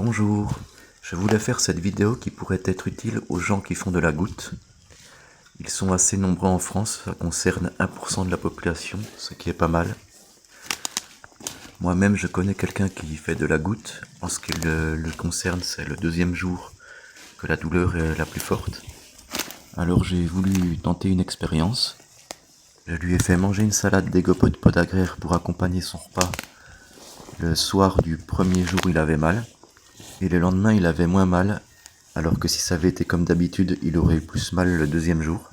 Bonjour, je voulais faire cette vidéo qui pourrait être utile aux gens qui font de la goutte. Ils sont assez nombreux en France, ça concerne 1% de la population, ce qui est pas mal. Moi-même je connais quelqu'un qui fait de la goutte. En ce qui le concerne, c'est le deuxième jour que la douleur est la plus forte. Alors j'ai voulu tenter une expérience. Je lui ai fait manger une salade d'égopode podagraire pour accompagner son repas. Le soir du premier jour il avait mal. Et le lendemain, il avait moins mal, alors que si ça avait été comme d'habitude, il aurait eu plus mal le deuxième jour.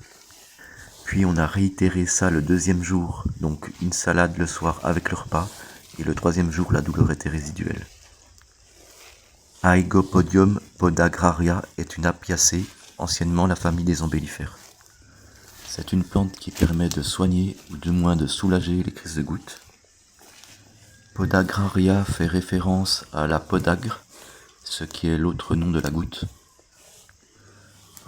Puis on a réitéré ça le deuxième jour, donc une salade le soir avec le repas, et le troisième jour, la douleur était résiduelle. Aegopodium podagraria est une apiacée, anciennement la famille des ombellifères. C'est une plante qui permet de soigner, ou du moins de soulager les crises de gouttes. Podagraria fait référence à la podagre, ce qui est l'autre nom de la goutte.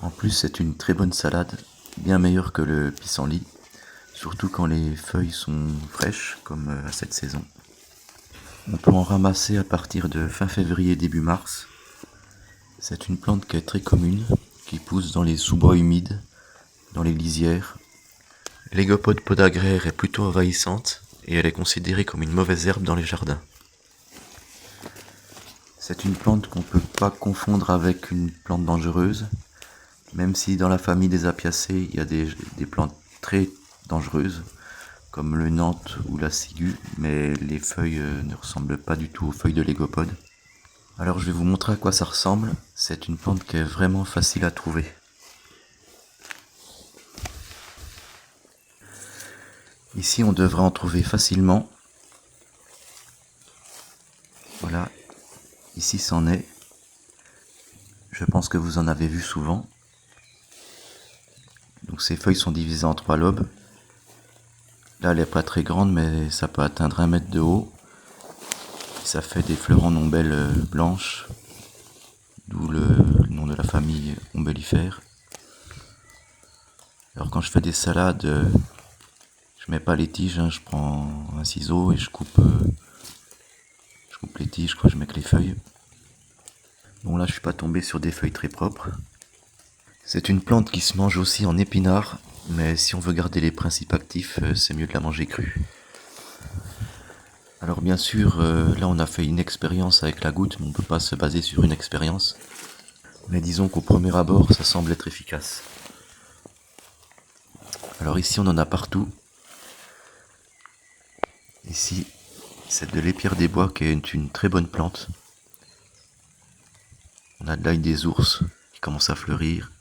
En plus, c'est une très bonne salade, bien meilleure que le pissenlit, surtout quand les feuilles sont fraîches, comme à cette saison. On peut en ramasser à partir de fin février, début mars. C'est une plante qui est très commune, qui pousse dans les sous-bois humides, dans les lisières. L'égopode podagraire est plutôt envahissante, et elle est considérée comme une mauvaise herbe dans les jardins. C'est une plante qu'on ne peut pas confondre avec une plante dangereuse, même si dans la famille des apiacées, il y a des plantes très dangereuses, comme le Nantes ou la ciguë, mais les feuilles ne ressemblent pas du tout aux feuilles de l'égopode. Alors je vais vous montrer à quoi ça ressemble. C'est une plante qui est vraiment facile à trouver. Ici on devrait en trouver facilement. Voilà, ici c'en est. Je pense que vous en avez vu souvent. Donc ces feuilles sont divisées en 3 lobes. Là elle n'est pas très grande, mais ça peut atteindre 1 mètre de haut. Ça fait des fleurs en ombelles blanches, d'où le nom de la famille ombellifère. Alors quand je fais des salades, je mets pas les tiges, je prends un ciseau et je coupe les tiges, je mets que les feuilles. Bon là je suis pas tombé sur des feuilles très propres. C'est une plante qui se mange aussi en épinard, mais si on veut garder les principes actifs, c'est mieux de la manger crue. Alors bien sûr, là on a fait une expérience avec la goutte, mais on ne peut pas se baser sur une expérience. Mais disons qu'au premier abord, ça semble être efficace. Alors ici on en a partout. Ici, c'est de l'épierre des bois qui est une très bonne plante. On a de l'ail des ours qui commence à fleurir,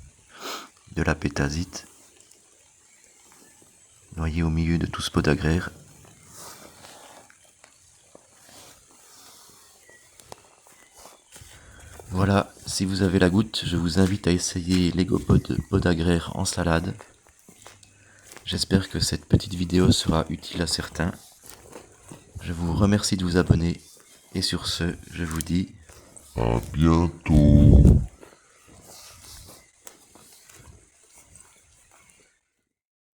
de la pétasite, noyée au milieu de tout ce podagraire. Voilà, si vous avez la goutte, je vous invite à essayer l'égopode podagraire en salade. J'espère que cette petite vidéo sera utile à certains. Je vous remercie de vous abonner et sur ce, je vous dis À bientôt.